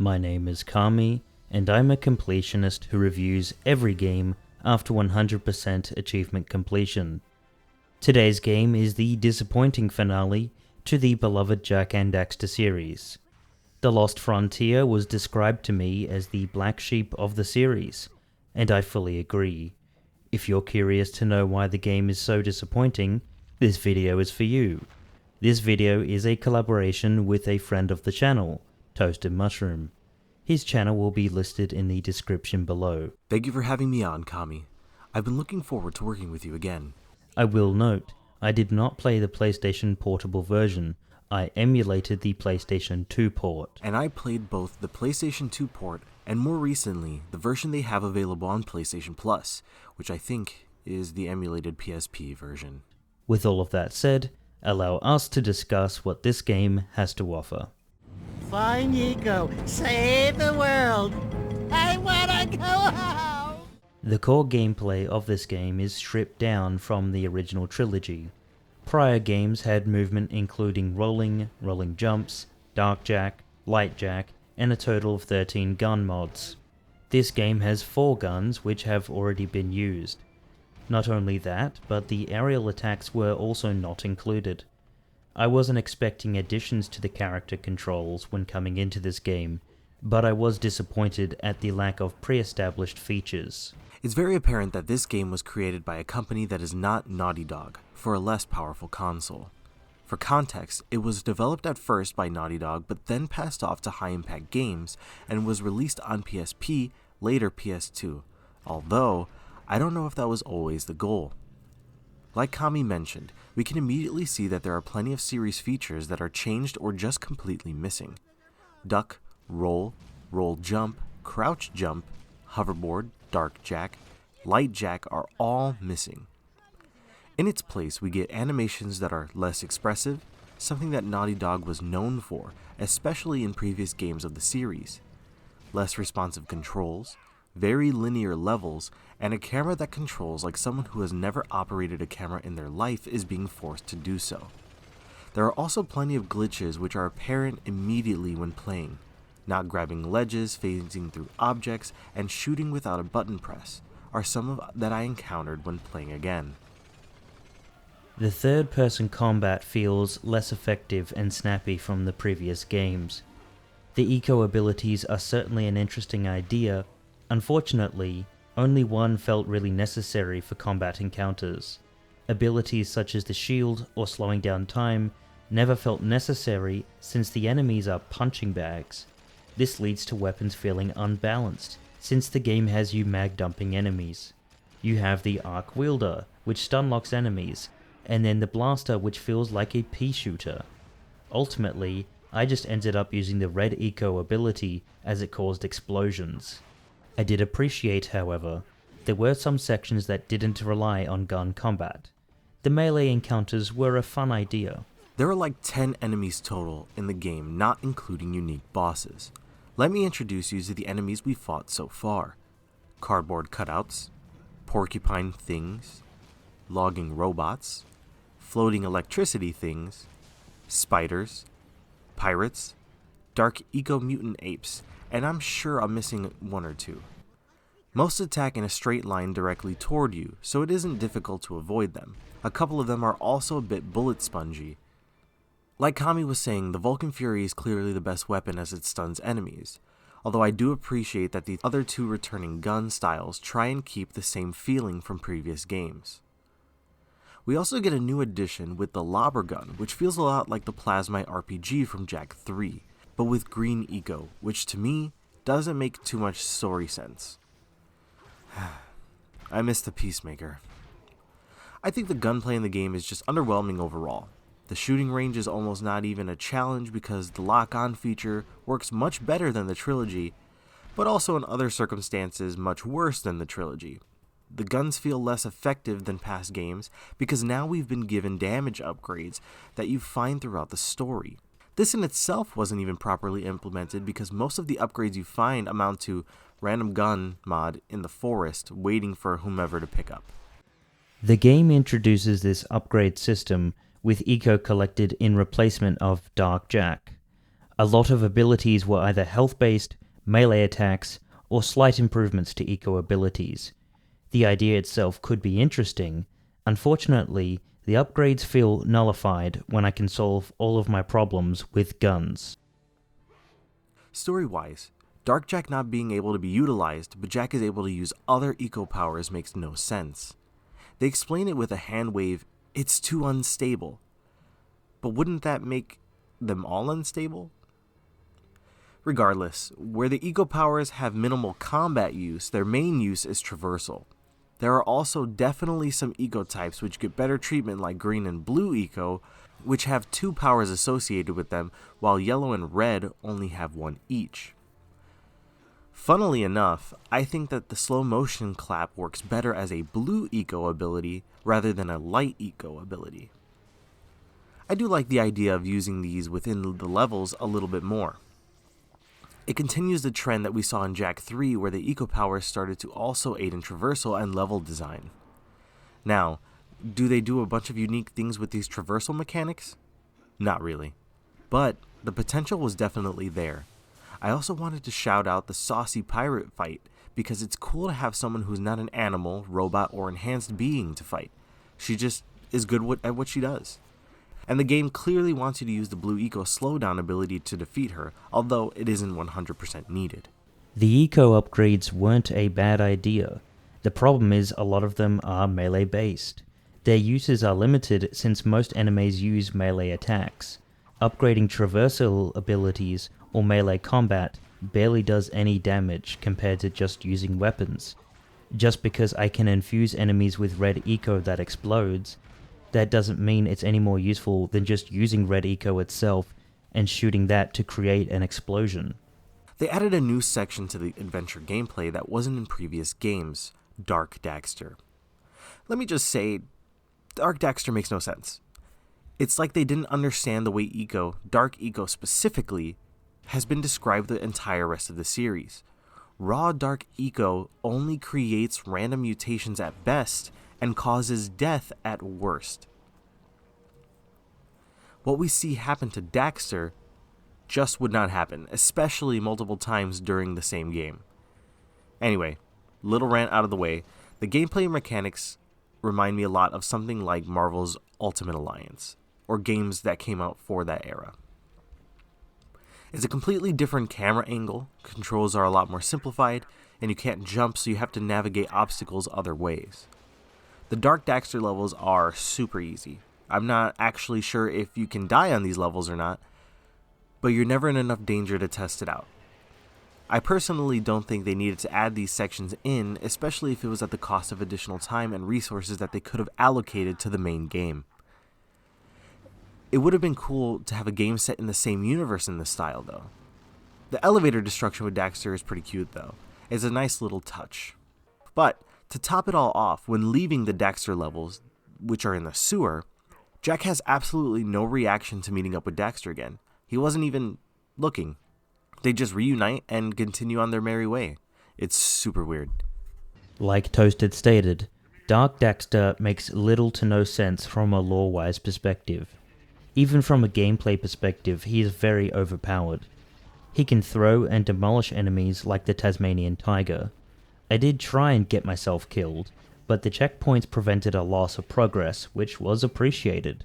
My name is Kami, and I'm a completionist who reviews every game after 100% achievement completion. Today's game is the disappointing finale to the beloved Jak and Daxter series. The Lost Frontier was described to me as the black sheep of the series, and I fully agree. If you're curious to know why the game is so disappointing, this video is for you. This video is a collaboration with a friend of the channel, ToastedMushroom. His channel will be listed in the description below. Thank you for having me on, Kami. I've been looking forward to working with you again. I will note, I did not play the PlayStation Portable version. I emulated the PlayStation 2 port. And I played both the PlayStation 2 port and more recently, the version they have available on PlayStation Plus, which I think is the emulated PSP version. With all of that said, allow us to discuss what this game has to offer. Fine Eco, save the world! I wanna go home! The core gameplay of this game is stripped down from the original trilogy. Prior games had movement including rolling jumps, dark jack, light jack, and a total of 13 gun mods. This game has 4 guns which have already been used. Not only that, but the aerial attacks were also not included. I wasn't expecting additions to the character controls when coming into this game, but I was disappointed at the lack of pre-established features. It's very apparent that this game was created by a company that is not Naughty Dog, for a less powerful console. For context, it was developed at first by Naughty Dog but then passed off to High Impact Games and was released on PSP, later PS2, although I don't know if that was always the goal. Like Kami mentioned, we can immediately see that there are plenty of series features that are changed or just completely missing. Duck, roll jump, crouch jump, hoverboard, dark jack, light jack are all missing. In its place, we get animations that are less expressive, something that Naughty Dog was known for, especially in previous games of the series. Less responsive controls, very linear levels, and a camera that controls like someone who has never operated a camera in their life is being forced to do so. There are also plenty of glitches which are apparent immediately when playing. Not grabbing ledges, phasing through objects, and shooting without a button press are some that I encountered when playing again. The third-person combat feels less effective and snappy from the previous games. The eco abilities are certainly an interesting idea. Unfortunately, only one felt really necessary for combat encounters. Abilities such as the shield or slowing down time never felt necessary since the enemies are punching bags. This leads to weapons feeling unbalanced, since the game has you mag dumping enemies. You have the arc wielder, which stun locks enemies, and then the blaster, which feels like a pea shooter. Ultimately, I just ended up using the red eco ability as it caused explosions. I did appreciate, however, there were some sections that didn't rely on gun combat. The melee encounters were a fun idea. There are like 10 enemies total in the game, not including unique bosses. Let me introduce you to the enemies we fought so far. Cardboard cutouts, porcupine things, logging robots, floating electricity things, spiders, pirates, dark eco-mutant apes, and I'm sure I'm missing one or two. Most attack in a straight line directly toward you, so it isn't difficult to avoid them. A couple of them are also a bit bullet spongy. Like Kami was saying, the Vulcan Fury is clearly the best weapon as it stuns enemies, although I do appreciate that the other two returning gun styles try and keep the same feeling from previous games. We also get a new addition with the Lobber Gun, which feels a lot like the Plasmite RPG from Jak 3, but with green eco, which to me doesn't make too much story sense. I miss the Peacemaker. I think the gunplay in the game is just underwhelming overall. The shooting range is almost not even a challenge because the lock-on feature works much better than the trilogy, but also in other circumstances much worse than the trilogy. The guns feel less effective than past games because now we've been given damage upgrades that you find throughout the story. This in itself wasn't even properly implemented because most of the upgrades you find amount to random gun mod in the forest waiting for whomever to pick up. The game introduces this upgrade system with eco collected in replacement of Dark Jack. A lot of abilities were either health-based, melee attacks, or slight improvements to eco abilities. The idea itself could be interesting. Unfortunately, the upgrades feel nullified when I can solve all of my problems with guns. Story-wise, Dark Jak not being able to be utilized, but Jak is able to use other eco powers makes no sense. They explain it with a hand wave, it's too unstable. But wouldn't that make them all unstable? Regardless, where the eco powers have minimal combat use, their main use is traversal. There are also definitely some eco types which get better treatment like green and blue eco, which have 2 powers associated with them, while yellow and red only have 1 each. Funnily enough, I think that the slow motion clap works better as a blue eco ability rather than a light eco ability. I do like the idea of using these within the levels a little bit more. It continues the trend that we saw in Jak 3 where the eco powers started to also aid in traversal and level design. Now, do they do a bunch of unique things with these traversal mechanics? Not really. But the potential was definitely there. I also wanted to shout out the saucy pirate fight because it's cool to have someone who's not an animal, robot, or enhanced being to fight. She just is good at what she does. And the game clearly wants you to use the blue eco slowdown ability to defeat her, although it isn't 100% needed. The eco upgrades weren't a bad idea. The problem is a lot of them are melee based. Their uses are limited since most enemies use melee attacks. Upgrading traversal abilities or melee combat barely does any damage compared to just using weapons. Just because I can infuse enemies with red eco that explodes, that doesn't mean it's any more useful than just using red eco itself and shooting that to create an explosion. They added a new section to the adventure gameplay that wasn't in previous games, Jak and Daxter. Let me just say, Jak and Daxter makes no sense. It's like they didn't understand the way Dark Eco specifically, has been described the entire rest of the series. Raw Dark Eco only creates random mutations at best and causes death at worst. What we see happen to Daxter just would not happen, especially multiple times during the same game. Anyway, little rant out of the way, the gameplay mechanics remind me a lot of something like Marvel's Ultimate Alliance, or games that came out for that era. It's a completely different camera angle, controls are a lot more simplified, and you can't jump so you have to navigate obstacles other ways. The Dark Daxter levels are super easy. I'm not actually sure if you can die on these levels or not, but you're never in enough danger to test it out. I personally don't think they needed to add these sections in, especially if it was at the cost of additional time and resources that they could have allocated to the main game. It would have been cool to have a game set in the same universe in this style though. The elevator destruction with Daxter is pretty cute though. It's a nice little touch. But to top it all off, when leaving the Daxter levels, which are in the sewer, Jak has absolutely no reaction to meeting up with Daxter again. He wasn't even looking. They just reunite and continue on their merry way. It's super weird. Like Toasted stated, Jak and Daxter makes little to no sense from a lore-wise perspective. Even from a gameplay perspective, he is very overpowered. He can throw and demolish enemies like the Tasmanian tiger. I did try and get myself killed, but the checkpoints prevented a loss of progress, which was appreciated.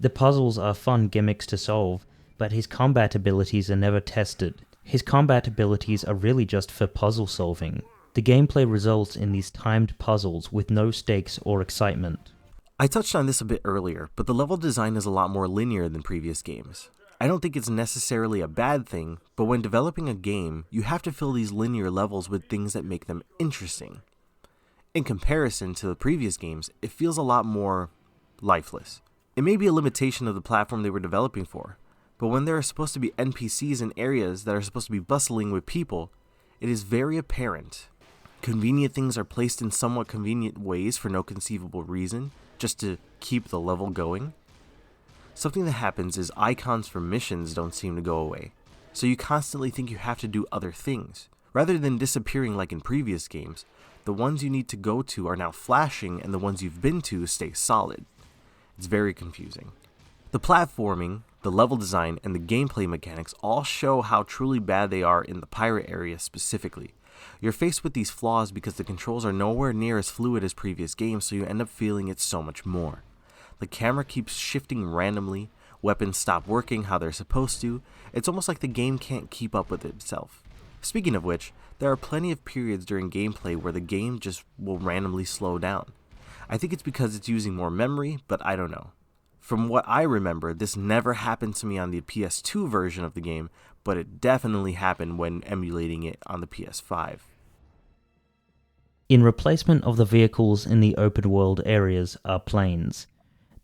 The puzzles are fun gimmicks to solve, but his combat abilities are never tested. His combat abilities are really just for puzzle solving. The gameplay results in these timed puzzles with no stakes or excitement. I touched on this a bit earlier, but the level design is a lot more linear than previous games. I don't think it's necessarily a bad thing, but when developing a game, you have to fill these linear levels with things that make them interesting. In comparison to the previous games, it feels a lot more lifeless. It may be a limitation of the platform they were developing for, but when there are supposed to be NPCs in areas that are supposed to be bustling with people, it is very apparent. Convenient things are placed in somewhat convenient ways for no conceivable reason, just to keep the level going. Something that happens is icons for missions don't seem to go away, so you constantly think you have to do other things. Rather than disappearing like in previous games, the ones you need to go to are now flashing and the ones you've been to stay solid. It's very confusing. The platforming, the level design, and the gameplay mechanics all show how truly bad they are in the pirate area specifically. You're faced with these flaws because the controls are nowhere near as fluid as previous games, so you end up feeling it so much more. The camera keeps shifting randomly, weapons stop working how they're supposed to. It's almost like the game can't keep up with itself. Speaking of which, there are plenty of periods during gameplay where the game just will randomly slow down. I think it's because it's using more memory, but I don't know. From what I remember, this never happened to me on the PS2 version of the game, but it definitely happened when emulating it on the PS5. In replacement of the vehicles in the open world areas are planes.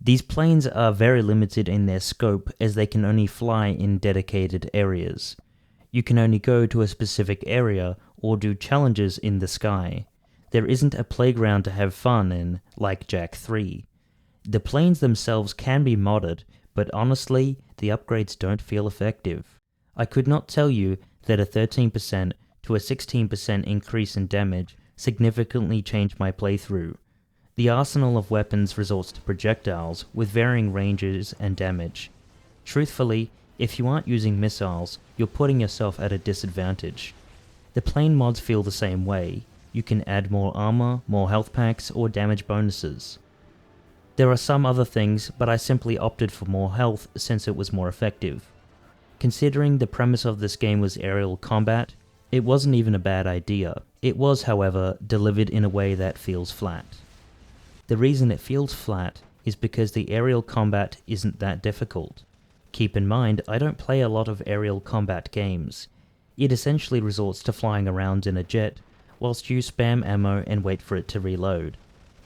These planes are very limited in their scope as they can only fly in dedicated areas. You can only go to a specific area or do challenges in the sky. There isn't a playground to have fun in, like Jak 3. The planes themselves can be modded, but honestly, the upgrades don't feel effective. I could not tell you that a 13% to a 16% increase in damage significantly changed my playthrough. The arsenal of weapons resorts to projectiles with varying ranges and damage. Truthfully, if you aren't using missiles, you're putting yourself at a disadvantage. The plane mods feel the same way. You can add more armor, more health packs, or damage bonuses. There are some other things, but I simply opted for more health since it was more effective. Considering the premise of this game was aerial combat, it wasn't even a bad idea. It was, however, delivered in a way that feels flat. The reason it feels flat is because the aerial combat isn't that difficult. Keep in mind, I don't play a lot of aerial combat games. It essentially resorts to flying around in a jet, whilst you spam ammo and wait for it to reload.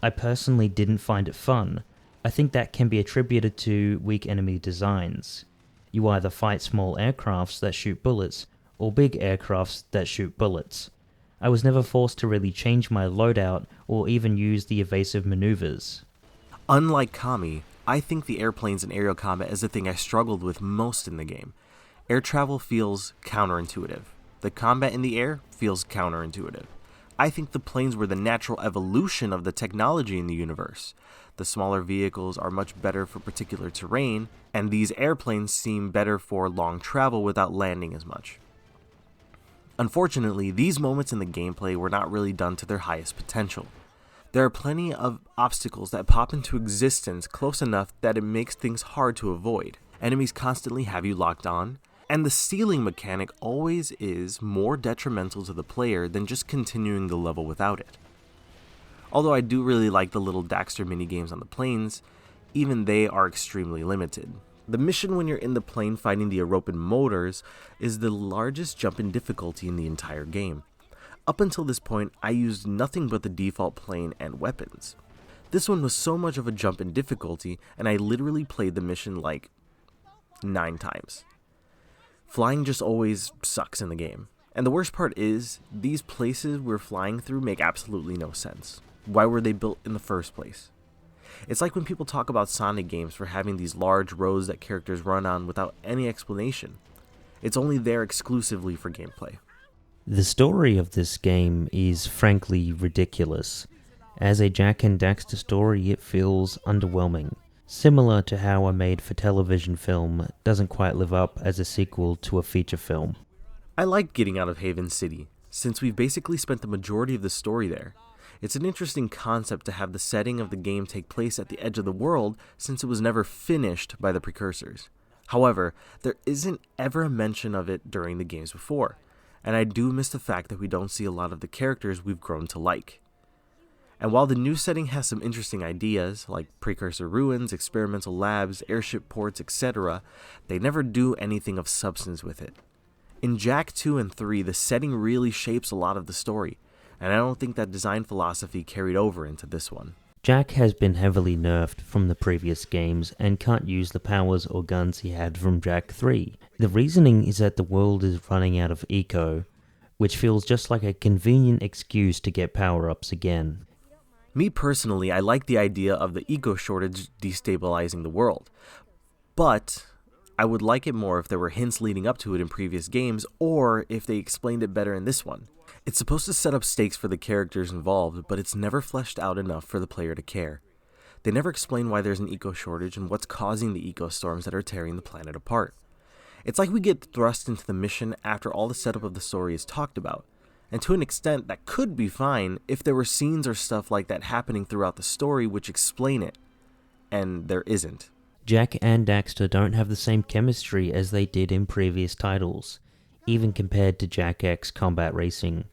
I personally didn't find it fun. I think that can be attributed to weak enemy designs. You either fight small aircrafts that shoot bullets, or big aircrafts that shoot bullets. I was never forced to really change my loadout or even use the evasive maneuvers. Unlike Kami, I think the airplanes in aerial combat is the thing I struggled with most in the game. Air travel feels counterintuitive. The combat in the air feels counterintuitive. I think the planes were the natural evolution of the technology in the universe. The smaller vehicles are much better for particular terrain, and these airplanes seem better for long travel without landing as much. Unfortunately, these moments in the gameplay were not really done to their highest potential. There are plenty of obstacles that pop into existence close enough that it makes things hard to avoid. Enemies constantly have you locked on, and the stealing mechanic always is more detrimental to the player than just continuing the level without it. Although I do really like the little Daxter minigames on the planes, even they are extremely limited. The mission when you're in the plane fighting the European motors is the largest jump in difficulty in the entire game. Up until this point, I used nothing but the default plane and weapons. This one was so much of a jump in difficulty, and I literally played the mission like 9 times. Flying just always sucks in the game. And the worst part is, these places we're flying through make absolutely no sense. Why were they built in the first place? It's like when people talk about Sonic games for having these large roads that characters run on without any explanation. It's only there exclusively for gameplay. The story of this game is frankly ridiculous. As a Jak and Daxter story, it feels underwhelming. Similar to how a made-for-television film doesn't quite live up as a sequel to a feature film. I liked getting out of Haven City, since we've basically spent the majority of the story there. It's an interesting concept to have the setting of the game take place at the edge of the world since it was never finished by the precursors. However, there isn't ever a mention of it during the games before, and I do miss the fact that we don't see a lot of the characters we've grown to like. And while the new setting has some interesting ideas, like precursor ruins, experimental labs, airship ports, etc., they never do anything of substance with it. In Jak 2 and 3, the setting really shapes a lot of the story, and I don't think that design philosophy carried over into this one. Jak has been heavily nerfed from the previous games and can't use the powers or guns he had from Jak 3. The reasoning is that the world is running out of eco, which feels just like a convenient excuse to get power-ups again. Me personally, I like the idea of the eco shortage destabilizing the world, but I would like it more if there were hints leading up to it in previous games, or if they explained it better in this one. It's supposed to set up stakes for the characters involved, but it's never fleshed out enough for the player to care. They never explain why there's an eco shortage and what's causing the eco storms that are tearing the planet apart. It's like we get thrust into the mission after all the setup of the story is talked about, and to an extent that could be fine if there were scenes or stuff like that happening throughout the story which explain it, and there isn't. Jak and Daxter don't have the same chemistry as they did in previous titles, even compared to Jak X Combat Racing.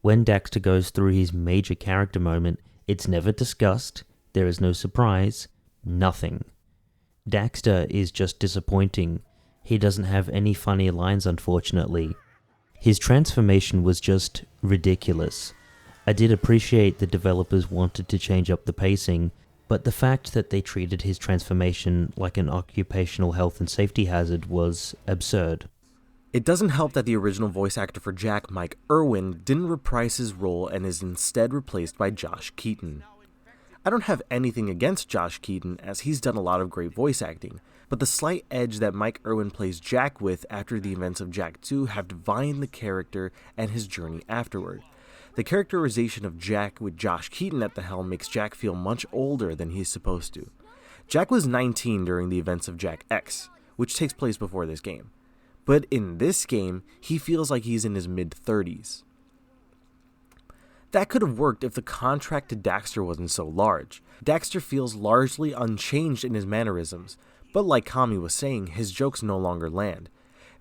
When Daxter goes through his major character moment, it's never discussed, there is no surprise, nothing. Daxter is just disappointing. He doesn't have any funny lines, unfortunately. His transformation was just ridiculous. I did appreciate the developers wanted to change up the pacing, but the fact that they treated his transformation like an occupational health and safety hazard was absurd. It doesn't help that the original voice actor for Jak, Mike Irwin, didn't reprise his role and is instead replaced by Josh Keaton. I don't have anything against Josh Keaton, as he's done a lot of great voice acting, but the slight edge that Mike Irwin plays Jak with after the events of Jak 2 have defined the character and his journey afterward. The characterization of Jak with Josh Keaton at the helm makes Jak feel much older than he's supposed to. Jak was 19 during the events of Jak X, which takes place before this game. But in this game, he feels like he's in his mid-30s. That could have worked if the contract to Daxter wasn't so large. Daxter feels largely unchanged in his mannerisms, but like Kami was saying, his jokes no longer land.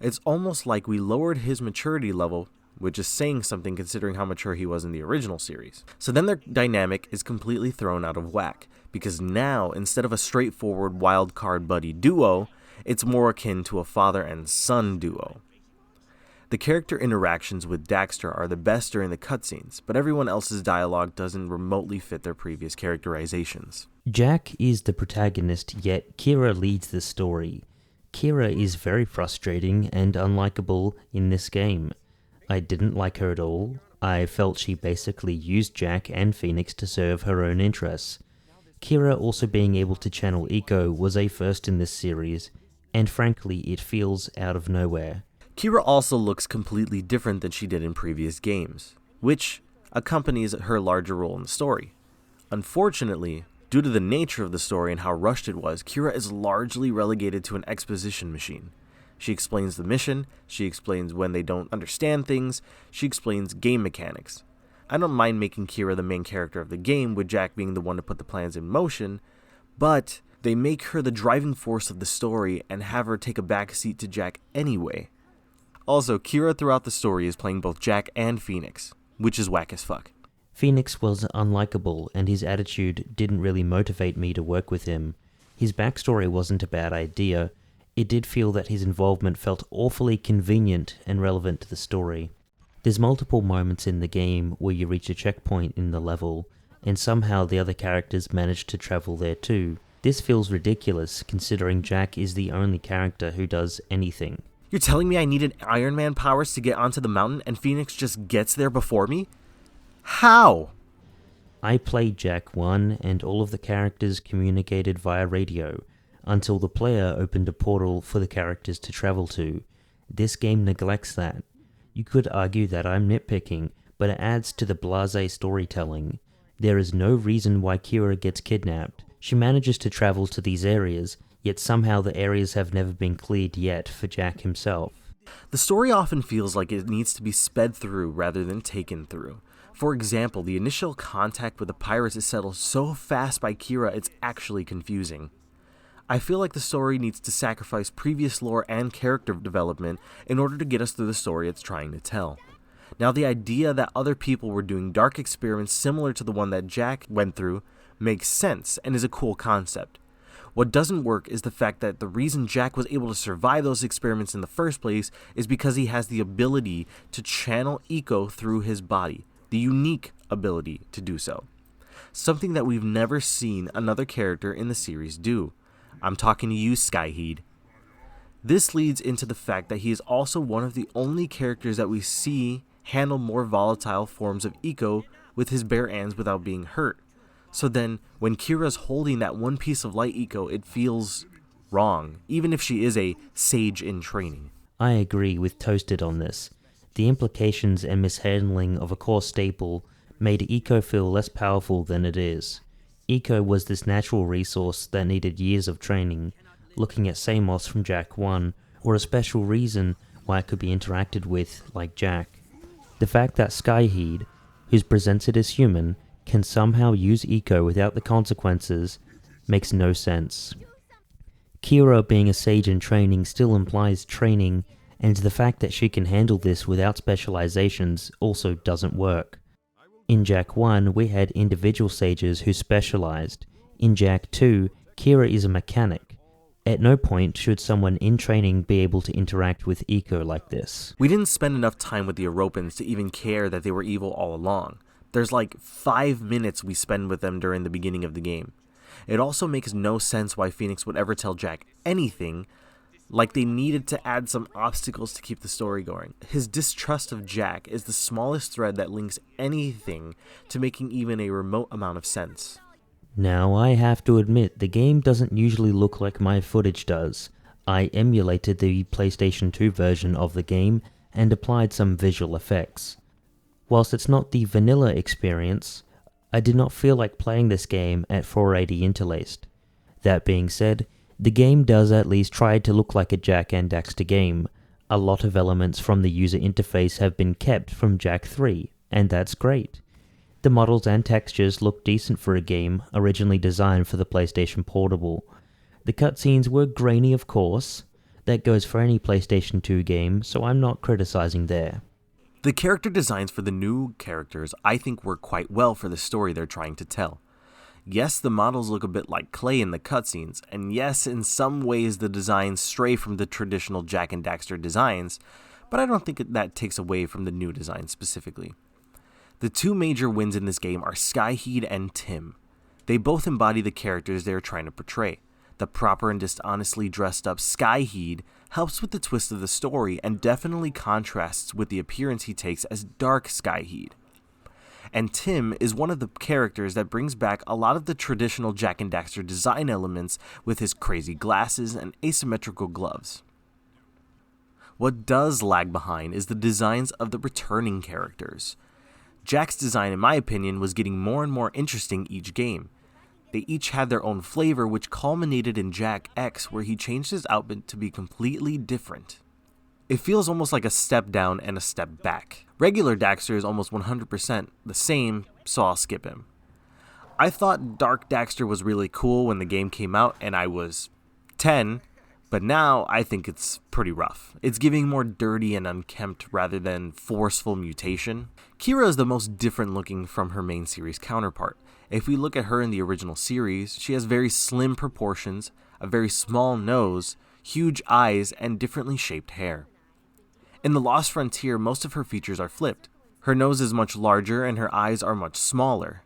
It's almost like we lowered his maturity level, which is saying something considering how mature he was in the original series. So then their dynamic is completely thrown out of whack, because now, instead of a straightforward wild card buddy duo, it's more akin to a father and son duo. The character interactions with Daxter are the best during the cutscenes, but everyone else's dialogue doesn't remotely fit their previous characterizations. Jak is the protagonist, yet Kira leads the story. Kira is very frustrating and unlikable in this game. I didn't like her at all. I felt she basically used Jak and Phoenix to serve her own interests. Kira also being able to channel eco was a first in this series, and frankly it feels out of nowhere. Kira also looks completely different than she did in previous games, which accompanies her larger role in the story. Unfortunately, due to the nature of the story and how rushed it was, Kira is largely relegated to an exposition machine. She explains the mission, she explains when they don't understand things, she explains game mechanics. I don't mind making Kira the main character of the game, with Jak being the one to put the plans in motion, but they make her the driving force of the story and have her take a backseat to Jak anyway. Also, Kira throughout the story is playing both Jak and Phoenix, which is whack as fuck. Phoenix was unlikable, and his attitude didn't really motivate me to work with him. His backstory wasn't a bad idea. It did feel that his involvement felt awfully convenient and relevant to the story. There's multiple moments in the game where you reach a checkpoint in the level, and somehow the other characters manage to travel there too. This feels ridiculous, considering Jak is the only character who does anything. You're telling me I needed Iron Man powers to get onto the mountain and Phoenix just gets there before me? How? I played Jak 1 and all of the characters communicated via radio, until the player opened a portal for the characters to travel to. This game neglects that. You could argue that I'm nitpicking, but it adds to the blasé storytelling. There is no reason why Kira gets kidnapped. She manages to travel to these areas, yet somehow the areas have never been cleared yet for Jak himself. The story often feels like it needs to be sped through rather than taken through. For example, the initial contact with the pirates is settled so fast by Kira it's actually confusing. I feel like the story needs to sacrifice previous lore and character development in order to get us through the story it's trying to tell. Now, the idea that other people were doing dark experiments similar to the one that Jak went through makes sense and is a cool concept. What doesn't work is the fact that the reason Jak was able to survive those experiments in the first place is because he has the ability to channel eco through his body, the unique ability to do so. Something that we've never seen another character in the series do. I'm talking to you, Skyheed. This leads into the fact that he is also one of the only characters that we see handle more volatile forms of eco with his bare hands without being hurt. So then, when Kira's holding that one piece of light eco, it feels wrong, even if she is a sage in training. I agree with Toasted on this. The implications and mishandling of a core staple made eco feel less powerful than it is. Eco was this natural resource that needed years of training, looking at Samos from Jak 1, or a special reason why it could be interacted with like Jak. The fact that Skyheed, who's presented as human, can somehow use Eco without the consequences makes no sense. Kira being a sage in training still implies training, and the fact that she can handle this without specializations also doesn't work. In Jak 1, we had individual sages who specialized. In Jak 2, Kira is a mechanic. At no point should someone in training be able to interact with Eco like this. We didn't spend enough time with the Europans to even care that they were evil all along. There's like 5 minutes we spend with them during the beginning of the game. It also makes no sense why Phoenix would ever tell Jak anything, like they needed to add some obstacles to keep the story going. His distrust of Jak is the smallest thread that links anything to making even a remote amount of sense. Now I have to admit, the game doesn't usually look like my footage does. I emulated the PlayStation 2 version of the game and applied some visual effects. Whilst it's not the vanilla experience, I did not feel like playing this game at 480 interlaced. That being said, the game does at least try to look like a Jak and Daxter game. A lot of elements from the user interface have been kept from Jak 3, and that's great. The models and textures look decent for a game originally designed for the PlayStation Portable. The cutscenes were grainy, of course. That goes for any PlayStation 2 game, so I'm not criticizing there. The character designs for the new characters I think work quite well for the story they're trying to tell. Yes, the models look a bit like clay in the cutscenes, and yes, in some ways the designs stray from the traditional Jak and Daxter designs, but I don't think that takes away from the new design specifically. The two major wins in this game are Skyheed and Tim. They both embody the characters they are trying to portray. The proper and dishonestly dressed up Skyheed helps with the twist of the story and definitely contrasts with the appearance he takes as Dark Skyheed. And Tim is one of the characters that brings back a lot of the traditional Jak and Daxter design elements with his crazy glasses and asymmetrical gloves. What does lag behind is the designs of the returning characters. Jak's design, in my opinion, was getting more and more interesting each game. They each had their own flavor, which culminated in Jak X, where he changed his outfit to be completely different. It feels almost like a step down and a step back. Regular Daxter is almost 100% the same, so I'll skip him. I thought Dark Daxter was really cool when the game came out and I was 10, but now I think it's pretty rough. It's giving more dirty and unkempt rather than forceful mutation. Kira is the most different looking from her main series counterpart. If we look at her in the original series, she has very slim proportions, a very small nose, huge eyes, and differently shaped hair. In The Lost Frontier, most of her features are flipped. Her nose is much larger and her eyes are much smaller.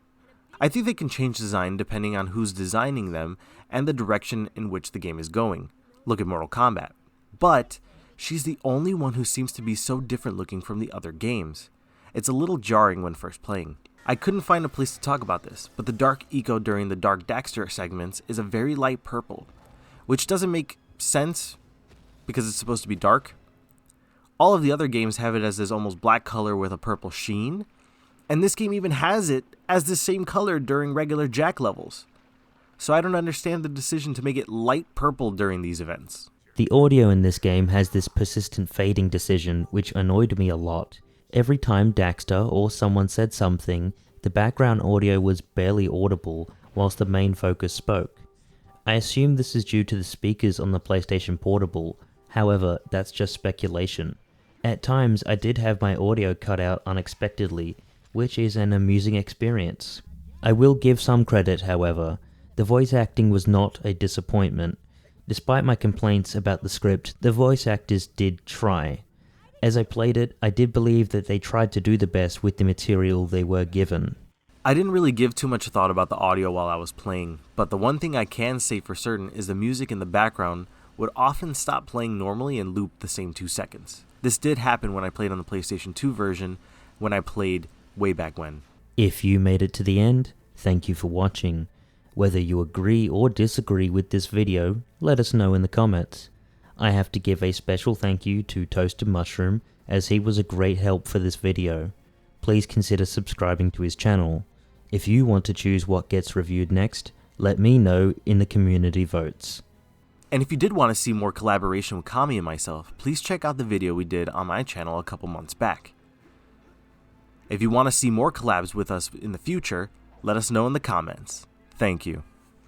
I think they can change design depending on who's designing them and the direction in which the game is going. Look at Mortal Kombat. But she's the only one who seems to be so different looking from the other games. It's a little jarring when first playing. I couldn't find a place to talk about this, but the Dark Eco during the Dark Daxter segments is a very light purple, which doesn't make sense because it's supposed to be dark. All of the other games have it as this almost black color with a purple sheen, and this game even has it as the same color during regular Jak levels. So I don't understand the decision to make it light purple during these events. The audio in this game has this persistent fading decision, which annoyed me a lot. Every time Daxter or someone said something, the background audio was barely audible whilst the main focus spoke. I assume this is due to the speakers on the PlayStation Portable, however, that's just speculation. At times, I did have my audio cut out unexpectedly, which is an amusing experience. I will give some credit, however. The voice acting was not a disappointment. Despite my complaints about the script, the voice actors did try. As I played it, I did believe that they tried to do the best with the material they were given. I didn't really give too much thought about the audio while I was playing, but the one thing I can say for certain is the music in the background would often stop playing normally and loop the same 2 seconds. This did happen when I played on the PlayStation 2 version, when I played way back when. If you made it to the end, thank you for watching. Whether you agree or disagree with this video, let us know in the comments. I have to give a special thank you to ToastedMushroom, as he was a great help for this video. Please consider subscribing to his channel. If you want to choose what gets reviewed next, let me know in the community votes. And if you did want to see more collaboration with Kami and myself, please check out the video we did on my channel a couple months back. If you want to see more collabs with us in the future, let us know in the comments. Thank you.